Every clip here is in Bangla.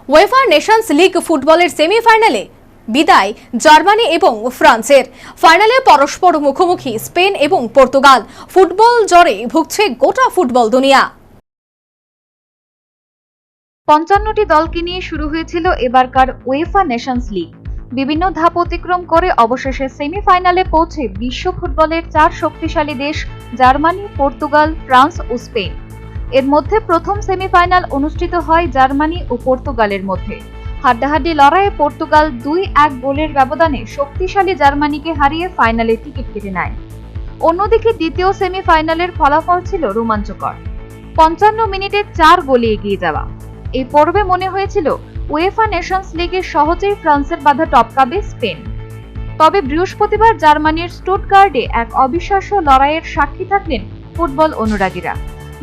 ওয়েফা নেশনস লিগ ফুটবলের সেমিফাইনালে বিদায় জার্মানি এবং ফ্রান্সের। ফাইনালে পরস্পর মুখোমুখি স্পেন এবং পর্তুগাল। ফুটবল জ্বরে ভুগছে গোটা ফুটবল দুনিয়া। ৫৫টি দলকে নিয়ে শুরু হয়েছিল এবারকার ওয়েফা নেশনস লিগ। বিভিন্ন ধাপ অতিক্রম করে অবশেষে সেমিফাইনালে পৌঁছে বিশ্ব ফুটবলের 4 শক্তিশালী দেশ জার্মানি, পর্তুগাল, ফ্রান্স ও স্পেন। এর মধ্যে প্রথম সেমিফাইনাল অনুষ্ঠিত হয় জার্মানি ও পর্তুগালের মধ্যে। হাড্ডাহাড্ডি লড়াইয়ে পর্তুগাল ২-১ গোলের ব্যবধানে শক্তিশালী জার্মানিকে হারিয়ে ফাইনালে টিকিট কেটে নেয়। অন্যদিকে দ্বিতীয় সেমিফাইনালের ফলাফল ছিল রোমাঞ্চকর। ৫৫ মিনিটে 4 গোলে এগিয়ে যাওয়া। এই পর্বে মনে হয়েছিল উয়েফা নেশনস লিগে সহজেই ফ্রান্সের বাধা টপকাবে স্পেন। তবে বৃহস্পতিবার জার্মানির স্টুটগার্টে এক অবিশ্বাস্য লড়াইয়ের সাক্ষী থাকলেন ফুটবল অনুরাগীরা।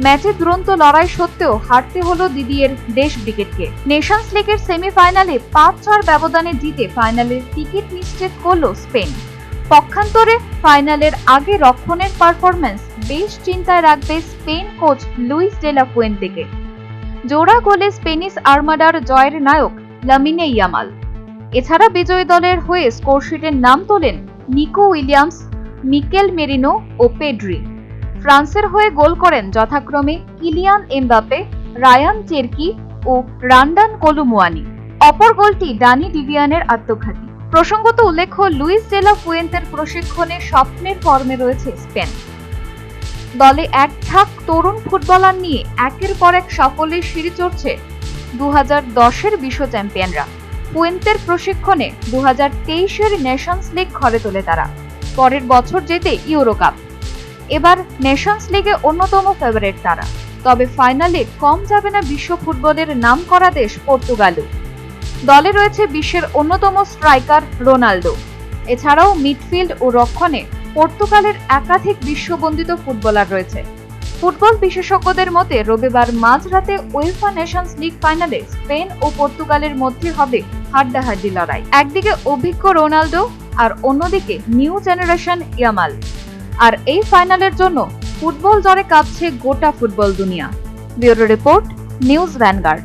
ম্যাচে দুরন্ত লড়াই সত্ত্বেও হারতে হলো দিদিয়ের দেশ ব্রিগেডকে। নেশনস লিগের সেমিফাইনালে ৫-৪ ব্যবধানে জিতে ফাইনালের টিকিট নিশ্চিত করল স্পেন। পক্ষান্তরে ফাইনালের আগে রক্ষণের পারফরম্যান্স বেশ চিন্তায় রাখবে স্পেন কোচ লুইস ডে লা ফুয়েন্তেকে। জোড়া গোলে স্পেনিশ আর্মাডার জয়ের নায়ক লামিনে ইয়ামাল। এছাড়া বিজয়ী দলের হয়ে স্কোরশিটের নাম তোলেন নিকো উইলিয়ামস, মিকেল মেরিনো ও পেড্রি। ফ্রান্সের হয়ে গোল করেন যথাক্রমে কিলিয়ান এমবাপে, রায়ান চেরকি ও রান্ডান কোলুমুয়ানি। অপর গোলটি ডানি ডিভিয়ানের আত্মঘাতী। প্রসঙ্গত উল্লেখ্য, লুইস ডে লা ফুয়েন্তের প্রশিক্ষণে স্বপ্নের ফর্মে রয়েছে স্পেন। দলে এক ঝাঁক তরুণ ফুটবলার নিয়ে একের পর এক সাফল্যের সিঁড়ি চড়ছে 2010-এর বিশ্ব চ্যাম্পিয়নরা। ফুয়েন্তের প্রশিক্ষণে 2023-এর নেশনস লিগ ঘরে তোলে তারা। পরের বছর জেতে ইউরো কাপ। এবার নেশনস লিগে অন্যতম ফেভারিট তারা। তবে ফাইনালে কম যাবে না বিশ্ব ফুটবলের নামকরা দেশ পর্তুগালও। দলে রয়েছে বিশ্বের অন্যতম স্ট্রাইকার রোনাল্ডো। এছাড়াও মিডফিল্ড ও রক্ষণে পর্তুগালের একাধিক বিশ্ববন্দিত ফুটবলার রয়েছে। ফুটবল বিশেষজ্ঞদের মতে রবিবার মাঝরাতে ওয়েফা নেশনস লিগ ফাইনালে স্পেন ও পর্তুগালের মধ্যে হবে হাড্ডাহাড্ডি লড়াই। একদিকে অভিজ্ঞ রোনাল্ডো আর অন্যদিকে নিউ জেনারেশন ইয়ামাল। আর এই ফাইনালের জন্য ফুটবল জ্বরে কাঁপছে গোটা ফুটবল দুনিয়া। Bureau report, news vanguard.